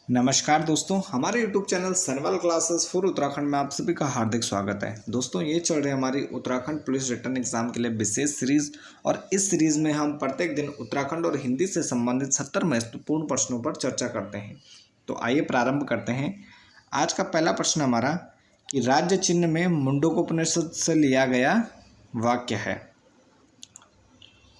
नमस्कार दोस्तों, हमारे YouTube channel Sanwal classes for Uttarakhand में आप सभी का हार्दिक स्वागत है। दोस्तों, ये चल रही है हमारी उत्तराखंड पुलिस रिटर्न एग्जाम के लिए विशेष सीरीज और इस सीरीज में हम प्रत्येक दिन उत्तराखंड और हिंदी से संबंधित 70 महत्वपूर्ण प्रश्नों पर चर्चा करते हैं। तो आइए प्रारंभ करते हैं। आज का पहला प्रश्न हमारा कि राज्य चिन्ह में मुंडकोपनिषद से लिया गया वाक्य है।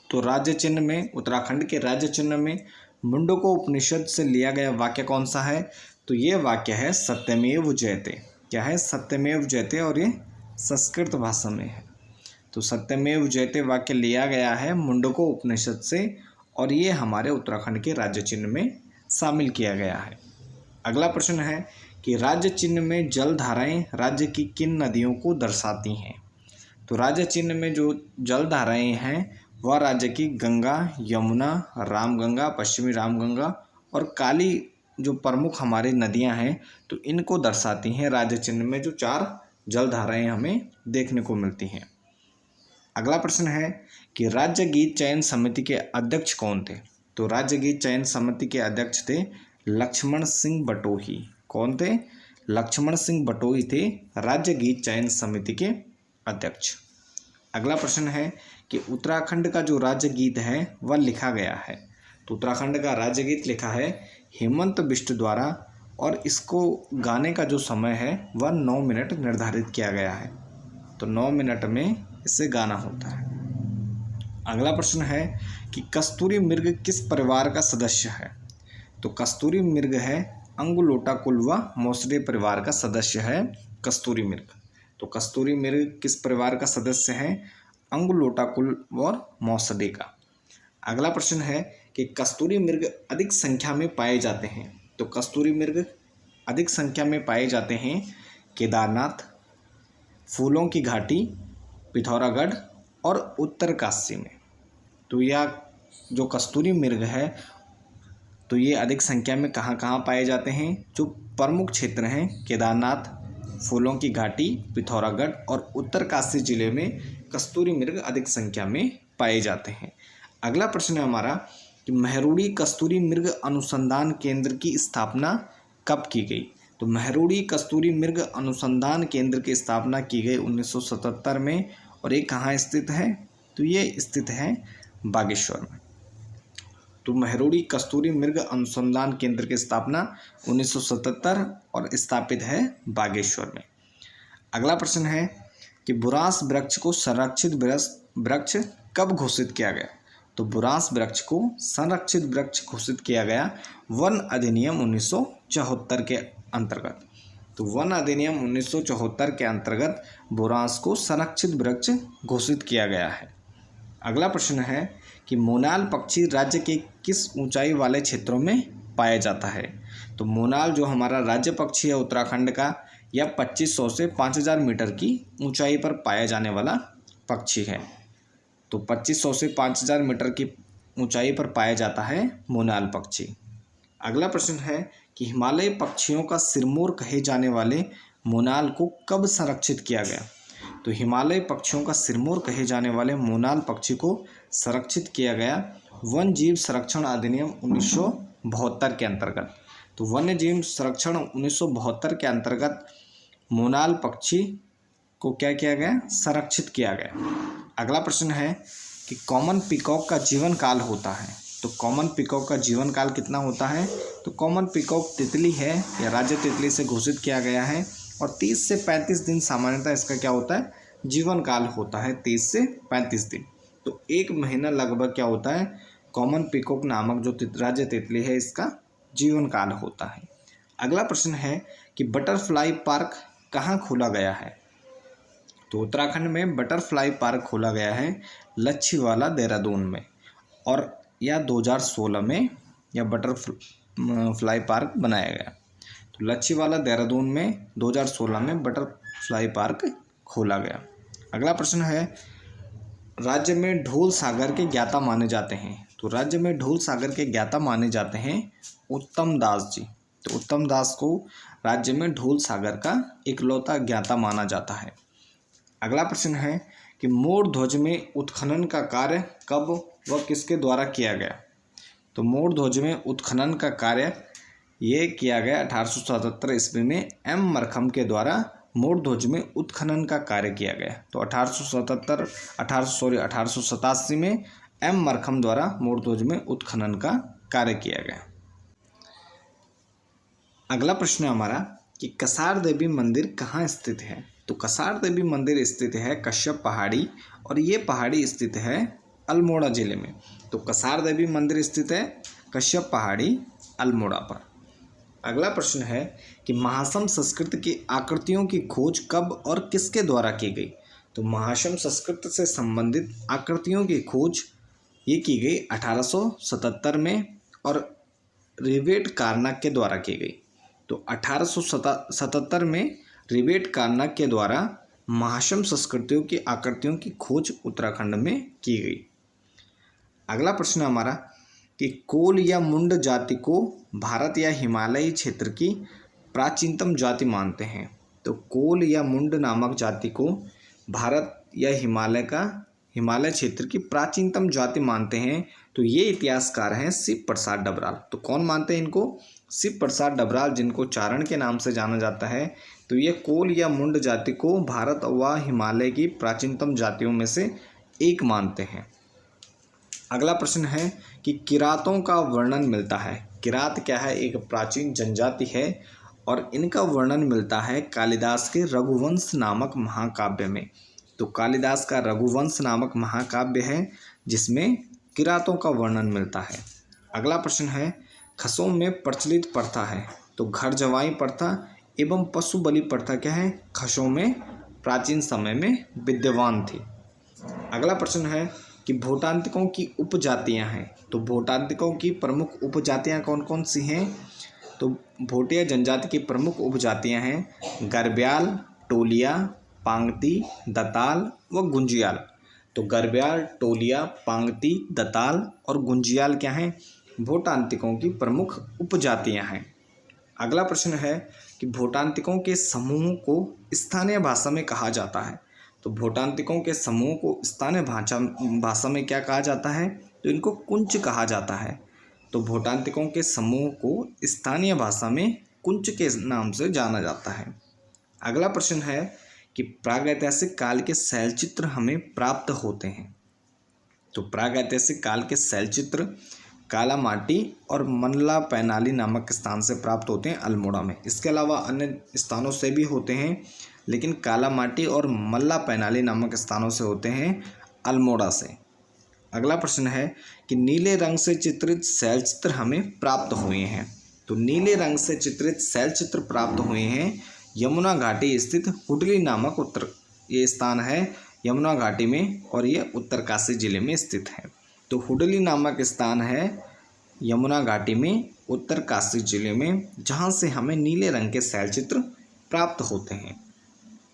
तो राज्य चिन्ह में, उत्तराखंड के राज्य चिन्ह में मुंडकोपनिषद से लिया गया वाक्य कौन सा है? तो ये वाक्य है सत्यमेव जयते। क्या है? सत्यमेव जयते, और ये संस्कृत भाषा में है। तो सत्यमेव जयते वाक्य लिया गया है मुंडकोपनिषद से और ये हमारे उत्तराखंड के राज्य चिन्ह में शामिल किया गया है। अगला प्रश्न है कि राज्य चिन्ह में जलधाराएं राज्य की किन नदियों को दर्शाती हैं? तो राज्य चिन्ह में जो जलधाराएं हैं वह राज्य की गंगा, यमुना, रामगंगा, पश्चिमी रामगंगा और काली जो प्रमुख हमारी नदियां हैं, तो इनको दर्शाती हैं। राज्य चिन्ह में जो 4 जलधाराएं हमें देखने को मिलती हैं। अगला प्रश्न है कि राज्य गीत चयन समिति के अध्यक्ष कौन थे? तो राज्य गीत चयन समिति के अध्यक्ष थे लक्ष्मण सिंह बटोही। कौन थे? लक्ष्मण सिंह बटोही थे राज्य गीत चयन समिति के अध्यक्ष। अगला प्रश्न है कि उत्तराखंड का जो राज्य गीत है वह लिखा गया है। तो उत्तराखंड का राज्य गीत लिखा है हेमंत बिष्ट द्वारा और इसको गाने का जो समय है वह 9 मिनट निर्धारित किया गया है। तो 9 मिनट में इसे गाना होता है। अगला प्रश्न है कि कस्तूरी मृग किस परिवार का सदस्य है? तो कस्तूरी मृग है अंगुलोटा कुल व मौसरे परिवार का सदस्य है कस्तूरी मृग। तो कस्तूरी मृग किस परिवार का सदस्य है? अंगुलोटा कुल और मौसरे का। अगला प्रश्न है कि कस्तूरी मृग अधिक संख्या में पाए जाते हैं। तो कस्तूरी मृग अधिक संख्या में पाए जाते हैं केदारनाथ, फूलों की घाटी, पिथौरागढ़ और उत्तरकाशी में। तो यह जो कस्तूरी मृग है तो ये अधिक संख्या में कहाँ कहाँ पाए जाते हैं? जो प्रमुख क्षेत्र हैं केदारनाथ, फूलों की घाटी, पिथौरागढ़ और उत्तरकाशी जिले में कस्तूरी मृग अधिक संख्या में पाए जाते हैं। अगला प्रश्न है हमारा कि महरूड़ी कस्तूरी मृग अनुसंधान केंद्र की स्थापना कब की गई? तो महरूड़ी कस्तूरी मृग अनुसंधान केंद्र की स्थापना की गई 1977 में। और ये कहाँ स्थित है? तो ये स्थित है बागेश्वर में। तो महरूड़ी कस्तूरी मृग अनुसंधान केंद्र की स्थापना 1977 और स्थापित है बागेश्वर में। अगला प्रश्न है कि बुरांस वृक्ष को संरक्षित वृक्ष कब घोषित किया गया? तो बुरांस वृक्ष को संरक्षित वृक्ष घोषित किया गया वन अधिनियम 1974 के अंतर्गत। तो वन अधिनियम 1974 के अंतर्गत बुरांस को संरक्षित वृक्ष घोषित किया गया है। अगला प्रश्न है कि मोनाल पक्षी राज्य के किस ऊंचाई वाले क्षेत्रों में पाया जाता है? तो मोनाल जो हमारा राज्य पक्षी है उत्तराखंड का, यह 2500 से 5000 मीटर की ऊंचाई पर पाया जाने वाला पक्षी है। तो 2500 से 5000 मीटर की ऊंचाई पर पाया जाता है मोनाल पक्षी। अगला प्रश्न है कि हिमालय पक्षियों का सिरमौर कहे जाने वाले मोनाल को कब संरक्षित किया गया? तो हिमालय पक्षियों का सिरमौर कहे जाने वाले मोनाल पक्षी को संरक्षित किया गया वन जीव संरक्षण अधिनियम 1972 के अंतर्गत। तो वन्य जीव संरक्षण 1972 के अंतर्गत मोनाल पक्षी को क्या किया गया? संरक्षित किया गया। अगला प्रश्न है कि कॉमन पीकॉक का जीवन काल होता है। तो कॉमन पीकॉक का जीवन काल कितना होता है? तो कॉमन पीकॉक तितली है या राज्य तितली से घोषित किया गया है और 30 से 35 दिन सामान्यतः इसका क्या होता है? जीवन काल होता है 30 से 35 दिन। तो 1 महीना लगभग क्या होता है? कॉमन पीकॉक नामक जो राज्य तितली है इसका जीवन काल होता है। अगला प्रश्न है कि बटरफ्लाई पार्क कहाँ खोला गया है? तो उत्तराखंड में बटरफ्लाई पार्क खोला गया है लच्छीवाला देहरादून में और यह 2016 में यह बटरफ्लाई पार्क बनाया गया। तो लच्छीवाला देहरादून में 2016 में बटरफ्लाई पार्क खोला गया। अगला प्रश्न है राज्य में ढोल सागर के ज्ञाता माने जाते हैं। तो राज्य में ढोल सागर के ज्ञाता माने जाते हैं उत्तम दास जी। तो उत्तम दास को राज्य में ढोल सागर का इकलौता ज्ञाता माना जाता है। अगला प्रश्न है कि मोर ध्वज में उत्खनन का कार्य कब व किसके द्वारा किया गया? तो मोर ध्वज में उत्खनन का कार्य ये किया गया 1877 ईस्वी में एम मरखम के द्वारा मोरध्वज में उत्खनन का कार्य किया गया। तो 1887 में एम मरखम द्वारा मोरध्वज में उत्खनन का कार्य किया गया। अगला प्रश्न है हमारा कि कसार देवी मंदिर कहाँ स्थित है। तो कसार देवी मंदिर स्थित है कश्यप पहाड़ी, और ये पहाड़ी स्थित है अल्मोड़ा जिले में। तो कसार देवी मंदिर स्थित है कश्यप पहाड़ी, अल्मोड़ा पर। अगला प्रश्न है कि महासम संस्कृत की आकृतियों की खोज कब और किसके द्वारा की गई। तो महासम संस्कृत से संबंधित आकृतियों की खोज ये की गई 1877 में और रिवेट कार्नाक के द्वारा की गई। तो 1877 में रिवेट कार्नाक के द्वारा महासम संस्कृतियों की आकृतियों की खोज उत्तराखंड में की गई। अगला प्रश्न हमारा कि कोल या मुंड जाति को भारत या हिमालयी क्षेत्र की प्राचीनतम जाति मानते हैं। तो कोल या मुंड नामक जाति को भारत या हिमालय क्षेत्र की प्राचीनतम जाति मानते हैं। तो ये इतिहासकार हैं शिव प्रसाद डबराल। तो कौन मानते हैं इनको? शिव प्रसाद डबराल, जिनको चारण के नाम से जाना जाता है। तो ये कोल या मुंड जाति को भारत व हिमालय की प्राचीनतम जातियों में से एक मानते हैं। अगला प्रश्न है कि किरातों का वर्णन मिलता है। किरात क्या है? एक प्राचीन जनजाति है और इनका वर्णन मिलता है कालिदास के रघुवंश नामक महाकाव्य में। तो कालिदास का रघुवंश नामक महाकाव्य है जिसमें किरातों का वर्णन मिलता है। अगला प्रश्न है खसों में प्रचलित प्रथा है। तो घर जवाई प्रथा एवं पशु बलि प्रथा क्या है? खसों में प्राचीन समय में विद्यमान थी। अगला प्रश्न है कि भोटांतिकों की उपजातियां हैं। तो भोटांतिकों की प्रमुख उपजातियां कौन कौन सी हैं? तो भोटिया जनजाति की प्रमुख उपजातियां हैं गरब्याल, टोलिया, पांगती, दताल व गुंजियाल। तो गरब्याल, टोलिया, पांगती, दताल और गुंजियाल क्या हैं? भोटांतिकों की प्रमुख उपजातियां हैं। अगला प्रश्न है कि भोटांतिकों के समूह को स्थानीय भाषा में कहा जाता है। तो भोटांतिकों के समूह को स्थानीय भाषा में क्या कहा जाता है? तो इनको कुंच कहा जाता है। तो भोटांतिकों के समूह को स्थानीय भाषा में कुंच के नाम से जाना जाता है। अगला प्रश्न है कि प्रागैतिहासिक काल के शैलचित्र हमें प्राप्त होते हैं। तो प्रागैतिहासिक काल के शैलचित्र कालामाटी और मनला पैनाली नामक स्थान से प्राप्त होते हैं अल्मोड़ा में। इसके अलावा अन्य स्थानों से भी होते हैं, लेकिन कालामाटी और मल्ला पैनाली नामक स्थानों से होते हैं अल्मोड़ा से। अगला प्रश्न है कि नीले रंग से चित्रित शैलचित्र हमें प्राप्त हुए हैं। तो नीले रंग से चित्रित शैलचित्र प्राप्त हुए हैं यमुना घाटी स्थित हुडली नामक ये स्थान है यमुना घाटी में, और ये उत्तरकाशी जिले में स्थित है। तो हुडली नामक स्थान है यमुना घाटी में, उत्तरकाशी जिले में, जहाँ से हमें नीले रंग के शैलचित्र प्राप्त होते हैं।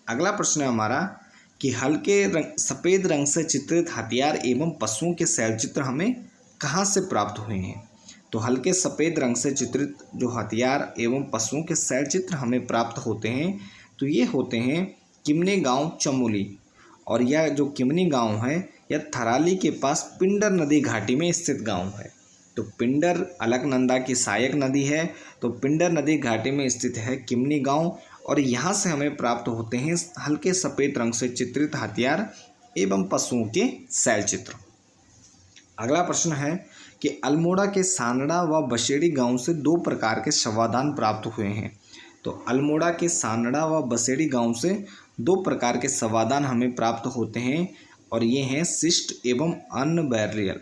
अगला प्रश्न है हमारा कि हल्के सफ़ेद रंग से चित्रित हथियार एवं पशुओं के शैलचित्र हमें कहाँ से प्राप्त हुए हैं। तो हल्के सफ़ेद रंग से चित्रित जो हथियार एवं पशुओं के शैलचित्र हमें प्राप्त होते हैं, तो ये होते हैं किमनी गांव चमोली, और यह जो किमनी गांव है यह थराली के पास पिंडर नदी घाटी में स्थित गांव है। तो पिंडर अलकनंदा की सहायक नदी है, तो पिंडर नदी घाटी में स्थित है किमनी गांव, और यहाँ से हमें प्राप्त होते हैं हल्के सफ़ेद रंग से चित्रित हथियार एवं पशुओं के शैलचित्र। अगला प्रश्न है कि अल्मोड़ा के सानड़ा व बसेड़ी गांव से दो प्रकार के शवाधान प्राप्त हुए हैं। तो अल्मोड़ा के सानड़ा व बसेड़ी गांव से दो प्रकार के शवाधान हमें प्राप्त होते हैं, और ये हैं शिष्ट एवं अन्न बैरियल।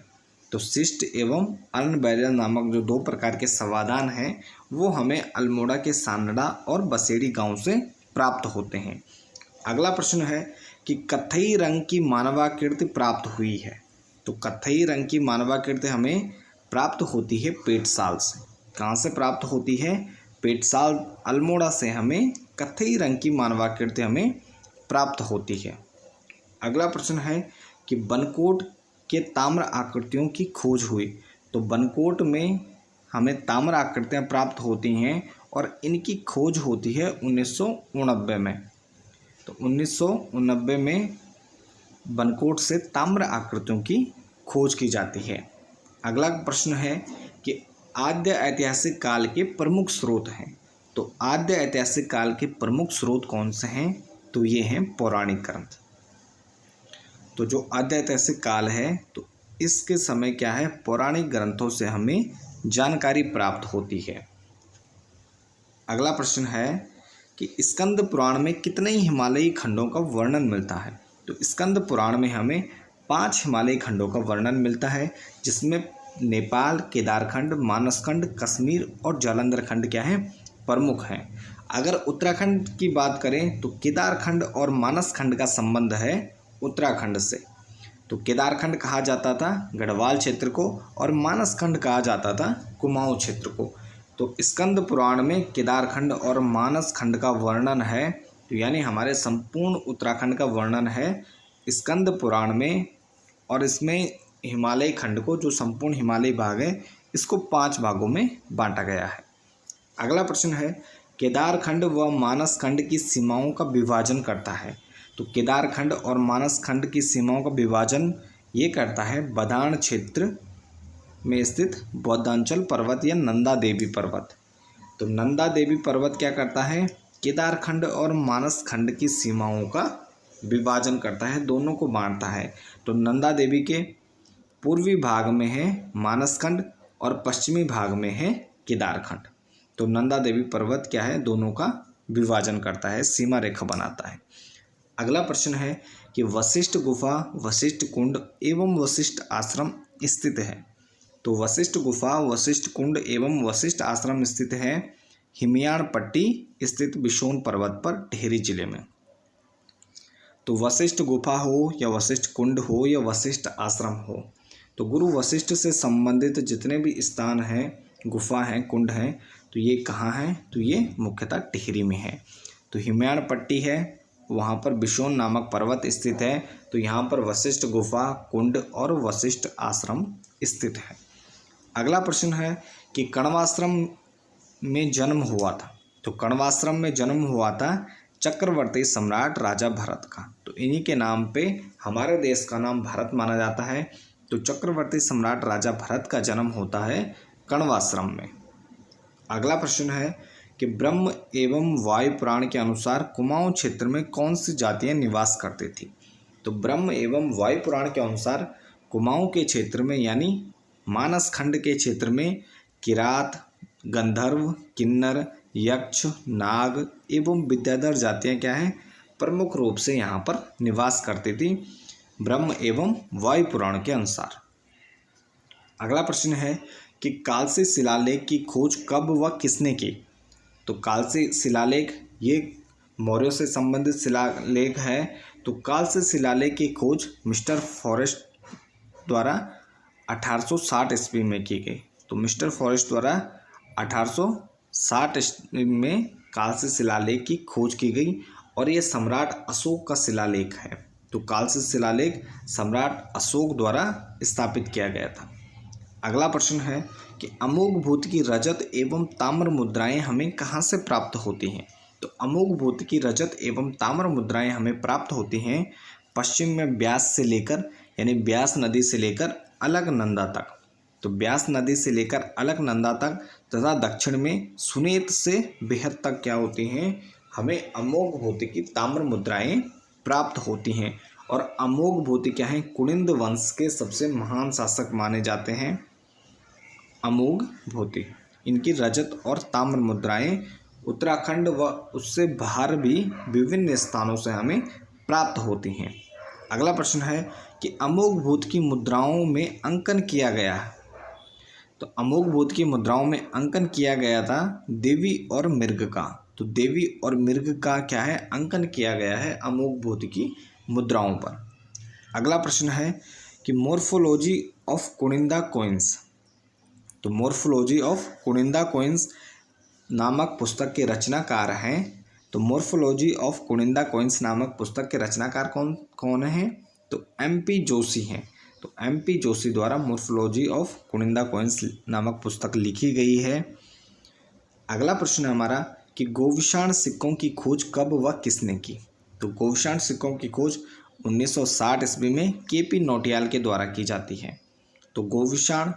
तो शिष्ट एवं अन्न बैरियल नामक जो दो प्रकार के शवाधान हैं वो हमें अल्मोड़ा के सानड़ा और बसेड़ी गांव से प्राप्त होते हैं। अगला प्रश्न है कि कत्थई रंग की मानवाकृति प्राप्त हुई है। तो कत्थई रंग की मानवाकृति हमें प्राप्त होती है पेटसाल से। कहाँ से प्राप्त होती है? पेटसाल, अल्मोड़ा से हमें कत्थई रंग की मानवाकृति हमें प्राप्त होती है। अगला प्रश्न है कि बनकोट के ताम्र आकृतियों की खोज हुई। तो बनकोट में हमें ताम्र आकृतियाँ प्राप्त होती हैं और इनकी खोज होती है 1989 में। तो 1989 में बनकोट से ताम्र आकृतियों की खोज की जाती है। अगला प्रश्न है कि आद्य ऐतिहासिक काल के प्रमुख स्रोत हैं। तो आद्य ऐतिहासिक काल के प्रमुख स्रोत कौन से हैं? तो ये हैं पौराणिक ग्रंथ। तो जो आद्य ऐतिहासिक काल है तो इसके समय क्या है, पौराणिक ग्रंथों से हमें जानकारी प्राप्त होती है। अगला प्रश्न है कि स्कंद पुराण में कितने हिमालयी खंडों का वर्णन मिलता है? तो स्कंद पुराण में हमें 5 हिमालयी खंडों का वर्णन मिलता है, जिसमें नेपाल, केदारखंड, मानसखंड, कश्मीर और जालंधर खंड क्या है, प्रमुख हैं। अगर उत्तराखंड की बात करें तो केदारखंड और मानसखंड का संबंध है उत्तराखंड से। तो केदारखंड कहा जाता था गढ़वाल क्षेत्र को और मानसखंड कहा जाता था कुमाऊं क्षेत्र को। तो स्कंद पुराण में केदारखंड और मानसखंड का वर्णन है, तो यानी हमारे संपूर्ण उत्तराखंड का वर्णन है स्कंद पुराण में। और इसमें हिमालय खंड को, जो संपूर्ण हिमालय भाग है, इसको 5 भागों में बांटा गया है। अगला प्रश्न है केदारखंड व मानसखंड की सीमाओं का विभाजन करता है। तो केदारखंड और मानसखंड की सीमाओं का विभाजन ये करता है बदान क्षेत्र में स्थित बौद्धांचल पर्वत या नंदा देवी पर्वत। तो नंदा देवी पर्वत क्या करता है, केदारखंड और मानसखंड की सीमाओं का विभाजन करता है, दोनों को बांटता है। तो नंदा देवी के पूर्वी भाग में है मानसखंड और पश्चिमी भाग में है केदारखंड। तो नंदा देवी पर्वत क्या है, दोनों का विभाजन करता है, सीमा रेखा बनाता है। अगला प्रश्न है कि वशिष्ठ गुफा, वशिष्ठ कुंड एवं वशिष्ठ आश्रम स्थित है। तो वशिष्ठ गुफा, वशिष्ठ कुंड एवं वशिष्ठ आश्रम स्थित है हिमयाण पट्टी स्थित बिशोन पर्वत पर टिहरी जिले में। तो वशिष्ठ गुफा हो या वशिष्ठ कुंड हो या वशिष्ठ आश्रम हो, तो गुरु वशिष्ठ से संबंधित जितने भी स्थान हैं, गुफा हैं, कुंड हैं, तो ये कहाँ हैं, तो ये मुख्यतः टिहरी में है। तो हिमयाण पट्टी है, वहाँ पर बिशोन नामक पर्वत स्थित है, तो यहाँ पर वशिष्ठ गुफा, कुंड और वशिष्ठ आश्रम स्थित है। अगला प्रश्न है कि कण्वाश्रम में जन्म हुआ था। तो कण्वाश्रम में जन्म हुआ था चक्रवर्ती सम्राट राजा भरत का। तो इन्हीं के नाम पे हमारे देश का नाम भारत माना जाता है। तो चक्रवर्ती सम्राट राजा भरत का जन्म होता है कण्वाश्रम में। अगला प्रश्न है कि ब्रह्म एवं वायु पुराण के अनुसार कुमाऊं क्षेत्र में कौन सी जातियां निवास करती थी? तो ब्रह्म एवं वायु पुराण के अनुसार कुमाऊं के क्षेत्र में यानी मानस खंड के क्षेत्र में किरात, गंधर्व, किन्नर, यक्ष, नाग एवं विद्याधर जातियां क्या हैं, प्रमुख रूप से यहाँ पर निवास करती थी ब्रह्म एवं वायु पुराण के अनुसार। अगला प्रश्न है कि कालसी शिलालेख की खोज कब व किसने की? तो कालसी शिलालेख ये मौर्यों से संबंधित शिलालेख है। तो कालसी शिलालेख की खोज मिस्टर फॉरेस्ट द्वारा 1860 ईस्वी में की गई। तो मिस्टर फॉरेस्ट द्वारा 1860 ईस्वी में कालसी शिलालेख की खोज की गई और ये सम्राट अशोक का शिलालेख है। तो कालसी शिलालेख सम्राट अशोक द्वारा स्थापित किया गया था। अगला प्रश्न है कि अमोघ भूत की रजत एवं ताम्र मुद्राएं हमें कहाँ से प्राप्त होती हैं? तो अमोघ भूत की रजत एवं ताम्र मुद्राएं हमें प्राप्त होती हैं पश्चिम में ब्यास से लेकर यानी ब्यास नदी से लेकर अलकनंदा तक। तो ब्यास नदी से लेकर अलकनंदा तक तथा दक्षिण में सुनेत से बेहद तक क्या होती हैं, हमें अमोघ भूत की ताम्र मुद्राएं प्राप्त होती हैं। और अमोघ भूत क्या हैं, कुनिंद वंश के सबसे महान शासक माने जाते हैं अमोघ भूति। इनकी रजत और ताम्र मुद्राएं उत्तराखंड व उससे बाहर भी विभिन्न स्थानों से हमें प्राप्त होती हैं। अगला प्रश्न है कि अमोघ भूत की मुद्राओं में अंकन किया गया है। तो अमोघ भूत की मुद्राओं में अंकन किया गया था देवी और मृग का। तो देवी और मृग का क्या है, अंकन किया गया है अमोघ भूत की मुद्राओं पर। अगला प्रश्न है कि मोर्फोलॉजी ऑफ कुनिंदा कोइंस। तो मोर्फोलॉजी ऑफ कुनिंदा कोइंस नामक पुस्तक के रचनाकार हैं। तो मोर्फोलॉजी ऑफ कुनिंदा कोइंस नामक पुस्तक के रचनाकार कौन कौन हैं? तो MP जोशी हैं। तो MP जोशी द्वारा मोर्फोलॉजी ऑफ कुनिंदा कोइंस नामक पुस्तक लिखी गई है। अगला प्रश्न है हमारा कि गोविशाण सिक्कों की खोज कब व किसने की? तो गोविशाण सिक्कों की खोज 1960 ईस्वी में KP नौटियाल के द्वारा की जाती है। तो गोविशाण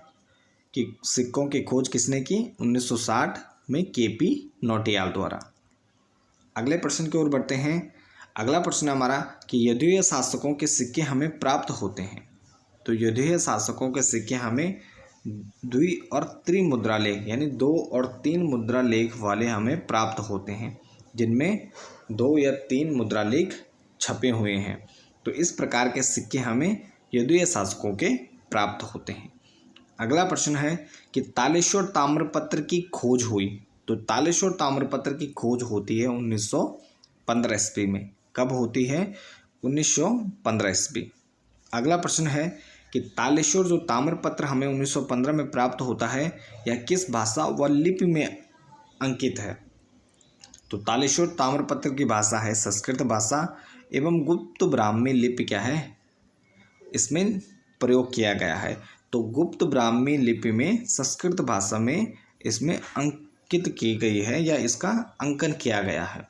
कि सिक्कों की खोज किसने की? 1960 में केपी नौटियाल द्वारा। अगले प्रश्न की ओर बढ़ते हैं। अगला प्रश्न हमारा कि यदुवीय शासकों के सिक्के हमें प्राप्त होते हैं। तो यदुवीय शासकों के सिक्के हमें द्वि और त्रिमुद्रा लेख यानी 2 और 3 मुद्रा लेख वाले हमें प्राप्त होते हैं, जिनमें 2 या 3 मुद्रा लेख छपे हुए हैं। तो इस प्रकार के सिक्के हमें यदुवीय शासकों के प्राप्त होते हैं। अगला प्रश्न है कि तालेश्वर ताम्रपत्र की खोज हुई। तो तालेश्वर ताम्रपत्र की खोज होती है 1915 ईस्वी में। कब होती है? 1915 ईस्वी। अगला प्रश्न है कि तालेश्वर जो ताम्रपत्र हमें 1915 में प्राप्त होता है, यह किस भाषा व लिपि में अंकित है? तो तालेश्वर ताम्रपत्र की भाषा है संस्कृत भाषा एवं गुप्त ब्राह्मी लिपि क्या है? इसमें प्रयोग किया गया है। तो गुप्त ब्राह्मी लिपि में संस्कृत भाषा में इसमें अंकित की गई है या इसका अंकन किया गया है।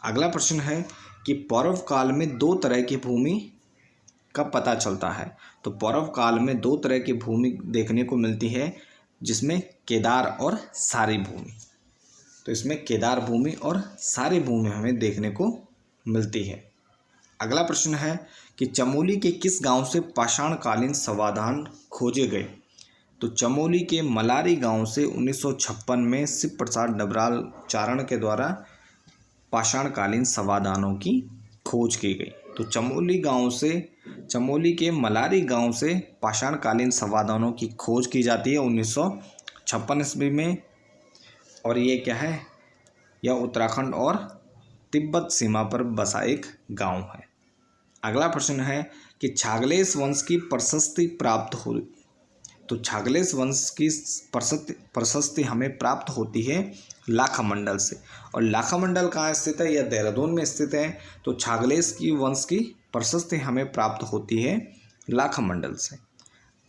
अगला प्रश्न है कि पौरव काल में 2 तरह की भूमि का पता चलता है। तो पौरव काल में 2 तरह की भूमि देखने को मिलती है, जिसमें केदार और सारी भूमि। तो इसमें केदार भूमि और सारी भूमि हमें देखने को मिलती है। अगला प्रश्न है कि चमोली के किस गांव से पाषाणकालीन समाधान खोजे गए? तो चमोली के मलारी गांव से 1956 में शिव प्रसाद डबराल चारण के द्वारा पाषाणकालीन समाधानों की खोज की गई। तो चमोली के मलारी गांव से पाषाणकालीन समाधानों की खोज की जाती है 1956 ईस्वी में। और ये क्या है? यह उत्तराखंड और तिब्बत सीमा पर बसा एक गांव है। अगला प्रश्न है कि छागलेश वंश की प्रशस्ति प्राप्त हुई। तो छागलेश वंश की प्रशस्ति हमें प्राप्त होती है लाखामंडल से। और लाखामंडल कहाँ स्थित है? यह देहरादून में स्थित है। तो छागलेश की वंश की प्रशस्ति हमें प्राप्त होती है लाखामंडल से।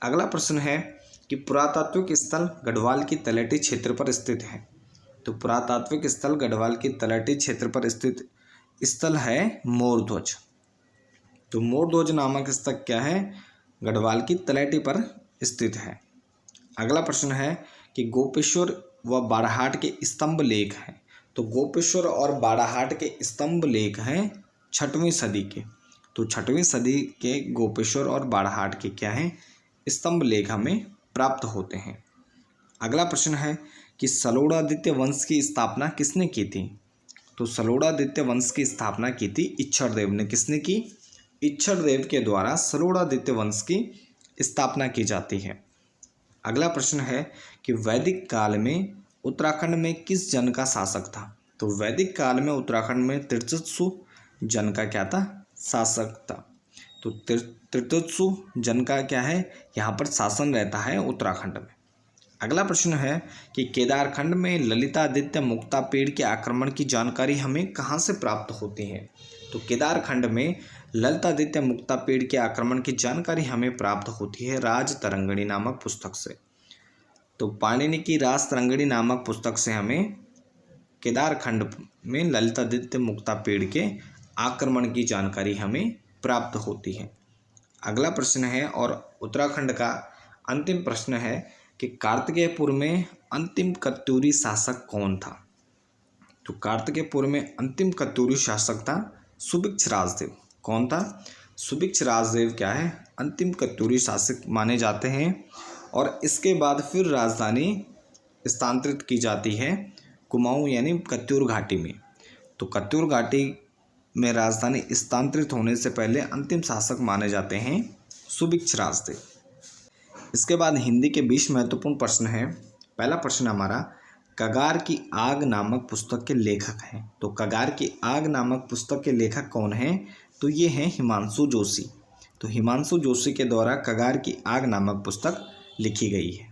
अगला प्रश्न है कि पुरातात्विक स्थल गढ़वाल की तलहटी क्षेत्र पर स्थित है। तो पुरातात्विक स्थल गढ़वाल की तलहटी क्षेत्र पर स्थित स्थल है मोरध्वज। तो मोरध्वज नामक स्थल क्या है? गढ़वाल की तलहटी पर स्थित है। अगला प्रश्न है कि गोपेश्वर व बाड़ाहाट के स्तंभ लेख हैं। तो गोपेश्वर और बाड़ाहाट के स्तंभ लेख हैं 6वीं सदी के। तो 6वीं सदी के गोपेश्वर और बाड़ाहाट के क्या हैं? स्तंभ लेख हमें प्राप्त होते हैं। अगला प्रश्न है कि सलोड़ादित्य वंश की स्थापना किसने की थी? तो सलोड़ादित्य वंश की स्थापना की थी इच्छरदेव ने। किसने की? इच्छरदेव के द्वारा सलोड़ादित्य वंश की स्थापना की जाती है। अगला प्रश्न है कि वैदिक काल में उत्तराखंड में किस जन का शासक था? तो वैदिक काल में उत्तराखंड में त्रिजत्सु जन का क्या था? शासक था। तो त्रिजत्सु जन का क्या है? यहाँ पर शासन रहता है उत्तराखंड में। अगला प्रश्न है कि केदारखंड में ललितादित्य मुक्तापीड़ के आक्रमण की जानकारी हमें कहाँ से प्राप्त होती है? तो केदारखंड में ललितादित्य मुक्तापीड़ के आक्रमण की जानकारी हमें प्राप्त होती है राज तरंगिणी नामक पुस्तक से। तो पाणिनि की राज तरंगिणी नामक पुस्तक से हमें केदारखंड में ललितादित्य मुक्तापीड़ के आक्रमण की जानकारी हमें प्राप्त होती है। अगला प्रश्न है और उत्तराखंड का अंतिम प्रश्न है कि कार्तिकेयपुर में अंतिम कत्यूरी शासक कौन था? तो कार्तिकेयपुर में अंतिम कत्यूरी शासक था सुभिक्ष राजदेव। कौन था? सुभिक्ष राजदेव क्या है? अंतिम कत्यूरी शासक माने जाते हैं। और इसके बाद फिर राजधानी स्थानांतरित की जाती है कुमाऊं यानी कत्यूर घाटी में। तो कत्यूर घाटी में राजधानी स्थानांतरित होने से पहले अंतिम शासक माने जाते हैं सुभिक्ष राजदेव। इसके बाद हिंदी के 20 महत्वपूर्ण प्रश्न हैं। पहला प्रश्न हमारा कगार की आग नामक पुस्तक के लेखक हैं। तो कगार की आग नामक पुस्तक के लेखक कौन हैं? तो ये हैं हिमांशु जोशी। तो हिमांशु जोशी के द्वारा कगार की आग नामक पुस्तक लिखी गई है।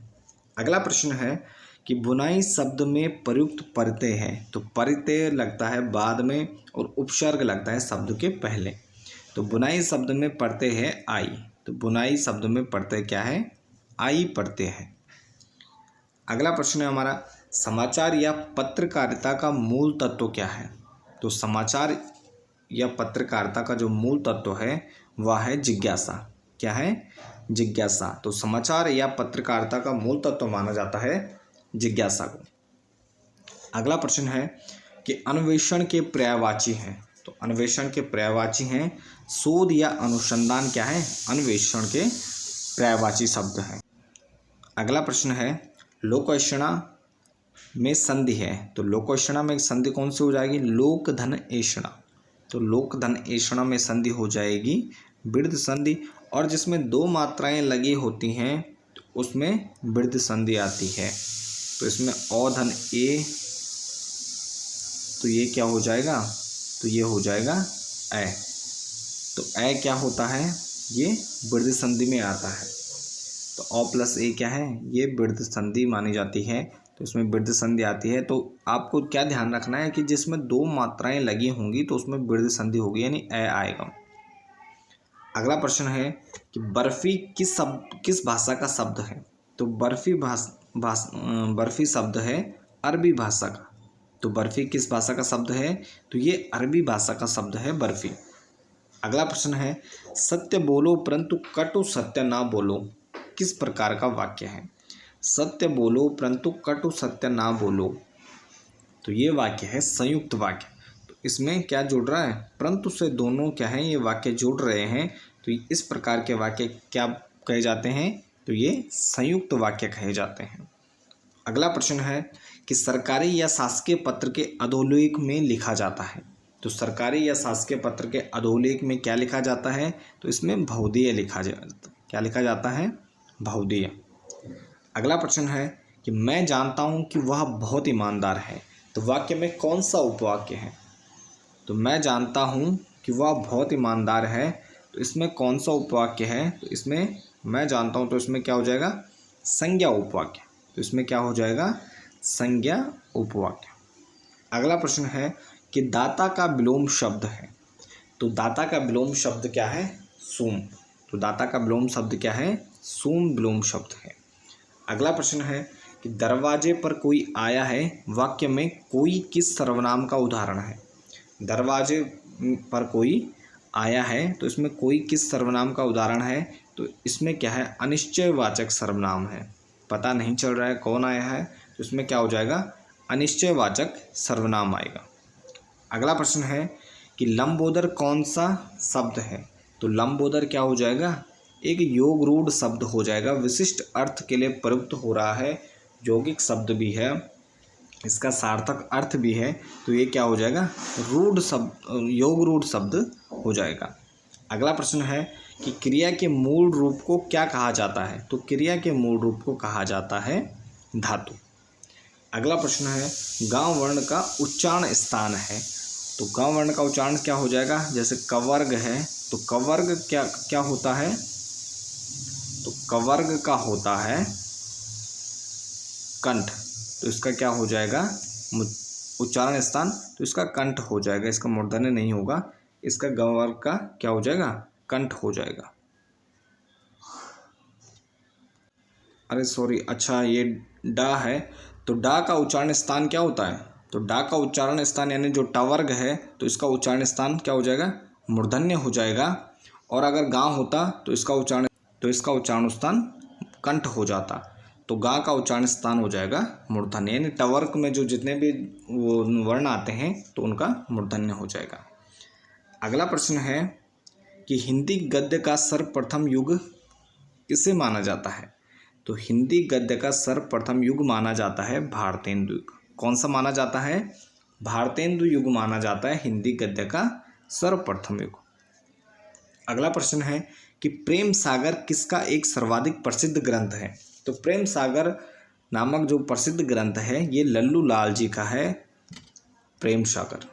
अगला प्रश्न है कि बुनाई शब्द में प्रयुक्त परित्यय है। तो परित्यय लगता है बाद में और उपसर्ग लगता है शब्द के पहले। तो बुनाई शब्द में प्रत्यय है आई। तो बुनाई शब्द में प्रत्यय क्या है? आई प्रत्यय है। अगला प्रश्न है हमारा समाचार या पत्रकारिता का मूल तत्व क्या है? तो समाचार या पत्रकारिता का जो मूल तत्व है वह है जिज्ञासा। क्या है? जिज्ञासा। तो समाचार या पत्रकारिता का मूल तत्व माना जाता है जिज्ञासा को। अगला प्रश्न है कि अन्वेषण के पर्यायवाची हैं। तो अन्वेषण के पर्यायवाची हैं शोध या अनुसंधान। क्या है? अन्वेषण के पर्यायवाची शब्द हैं। अगला प्रश्न है लोकैषणा में संधि है। तो लोकैषणा में संधि कौन सी हो जाएगी? लोक धन ऐषणा। तो लोक धन ऐषणा में संधि हो जाएगी बिर्ध संधि। और जिसमें दो मात्राएं लगी होती हैं तो उसमें बिर्ध संधि आती है। तो इसमें औधन ए, तो ये क्या हो जाएगा? तो ये हो जाएगा ए। तो ए क्या होता है? ये बिर्ध संधि में आता है। तो औ प्लस ए क्या है? ये बिर्ध संधि मानी जाती है। तो इसमें बिर्ध संधि आती है। तो आपको क्या ध्यान रखना है कि जिसमें दो मात्राएं लगी होंगी तो उसमें बिर्ध संधि होगी, यानी ए आएगा। अगला प्रश्न है कि बर्फी किस भाषा का शब्द है? तो बर्फी शब्द है अरबी भाषा का। तो बर्फी किस भाषा का शब्द है? तो ये अरबी भाषा का शब्द है बर्फी। अगला प्रश्न है सत्य बोलो परंतु कटु सत्य ना बोलो किस प्रकार का वाक्य है? सत्य बोलो परंतु कटु सत्य ना बोलो, तो ये वाक्य है संयुक्त वाक्य। तो इसमें क्या जुड़ रहा है? परंतु से दोनों क्या है? ये वाक्य जुड़ रहे हैं। तो इस प्रकार के वाक्य क्या कहे जाते हैं? तो ये संयुक्त वाक्य कहे जाते हैं। अगला प्रश्न है कि सरकारी या शासकीय पत्र के अधोलेख में लिखा जाता है। तो सरकारी या शासकीय पत्र के अधोलेख में क्या लिखा जाता है? तो इसमें भवदीय लिखा जाता। क्या लिखा जाता है? भवदीय। अगला प्रश्न है कि मैं जानता हूँ कि वह बहुत ईमानदार है। तो वाक्य में कौन सा उपवाक्य है? तो मैं जानता हूँ कि वह बहुत ईमानदार है, तो इसमें कौन सा उपवाक्य है? तो इसमें मैं जानता हूँ, तो इसमें क्या हो जाएगा? संज्ञा उपवाक्य। तो इसमें क्या हो जाएगा? संज्ञा उपवाक्य। अगला प्रश्न है कि दाता का विलोम शब्द है। तो दाता का विलोम शब्द क्या है? सूम। तो दाता का विलोम शब्द क्या है? सूम विलोम शब्द है। अगला प्रश्न है कि दरवाजे पर कोई आया है, वाक्य में कोई किस सर्वनाम का उदाहरण है? दरवाजे पर कोई आया है, तो इसमें कोई किस सर्वनाम का उदाहरण है? तो इसमें क्या है? अनिश्चयवाचक सर्वनाम है। पता नहीं चल रहा है कौन आया है, तो इसमें क्या हो जाएगा? अनिश्चयवाचक सर्वनाम आएगा। अगला प्रश्न है कि लंबोदर कौन सा शब्द है? तो लंबोदर क्या हो जाएगा? एक योग रूढ़ शब्द हो जाएगा, विशिष्ट अर्थ के लिए प्रयुक्त हो रहा है, यौगिक शब्द भी है, इसका सार्थक अर्थ भी है। तो ये क्या हो जाएगा? रूढ़ शब्द, योग रूढ़ शब्द हो जाएगा। अगला प्रश्न है कि क्रिया के मूल रूप को क्या कहा जाता है? तो क्रिया के मूल रूप को कहा जाता है धातु। अगला प्रश्न है गांव वर्ण का उच्चारण स्थान है। तो गांव वर्ण का उच्चारण क्या हो जाएगा? जैसे कवर्ग है, तो कवर्ग क्या होता है? तो कवर्ग का होता है कंठ। तो इसका क्या हो जाएगा? उच्चारण स्थान, तो इसका कंठ हो जाएगा, इसका मूर्धन्य नहीं होगा। इसका गवर्ग का क्या हो जाएगा? कंठ हो जाएगा। अरे सॉरी, अच्छा ये डा है, तो डा का उच्चारण स्थान क्या होता है? तो डा का उच्चारण स्थान यानी जो टवर्ग है, तो इसका उच्चारण स्थान क्या हो जाएगा? मूर्धन्य हो जाएगा। और अगर गांव होता तो इसका उच्चारण स्थान कंठ हो जाता। तो गा का उच्चारण स्थान हो जाएगा मूर्धन्य, यानी टवर्ग में जो जितने भी वो वर्ण आते हैं तो उनका मूर्धन्य हो जाएगा। अगला प्रश्न है कि हिंदी गद्य का सर्वप्रथम युग किसे माना जाता है? तो हिंदी गद्य का सर्वप्रथम युग माना जाता है भारतेंदु युग। कौन सा माना जाता है? भारतेंदु युग माना जाता है हिंदी गद्य का सर्वप्रथम युग। अगला प्रश्न है कि प्रेम सागर किसका एक सर्वाधिक प्रसिद्ध ग्रंथ है? तो प्रेम सागर नामक जो प्रसिद्ध ग्रंथ है ये लल्लू लाल जी का है, प्रेम सागर।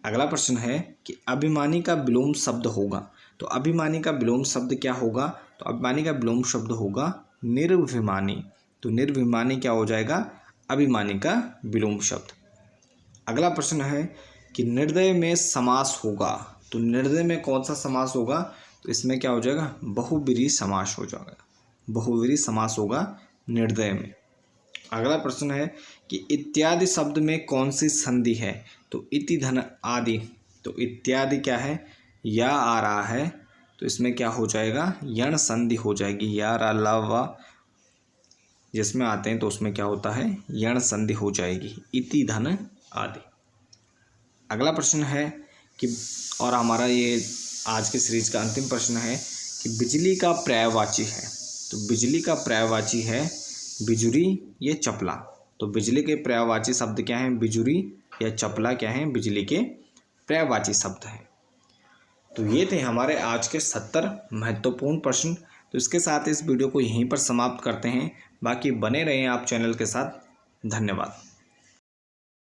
अगला प्रश्न है कि अभिमानी का विलोम शब्द होगा। तो अभिमानी का विलोम शब्द क्या होगा? तो अभिमानी का विलोम शब्द होगा निर्भिमानी। तो निर्भिमानी क्या हो जाएगा? अभिमानी का विलोम शब्द। अगला प्रश्न है कि निर्दय में समास होगा। तो निर्दय में कौन सा समास होगा? तो इसमें क्या हो जाएगा? बहुब्रीहि समास हो जाएगा, बहुब्रीहि समास होगा निर्दय में। अगला प्रश्न है कि इत्यादि शब्द में कौन सी संधि है? तो इति धन आदि। तो इत्यादि क्या है? या आ रहा है, तो इसमें क्या हो जाएगा, यण संधि हो जाएगी। या रा ला वा जिसमें आते हैं तो उसमें क्या होता है, यण संधि हो जाएगी। इति धन आदि। अगला प्रश्न है कि, और हमारा ये आज के सीरीज का अंतिम प्रश्न है कि बिजली का पर्यायवाची है। तो बिजली का पर्यायवाची है बिजुरी या चपला। तो बिजली के पर्यायवाची शब्द क्या हैं, बिजुरी या चपला क्या हैं, बिजली के पर्यायवाची शब्द हैं। तो ये थे हमारे आज के 70 महत्वपूर्ण प्रश्न। तो इसके साथ इस वीडियो को यहीं पर समाप्त करते हैं। बाकी बने रहें आप चैनल के साथ। धन्यवाद।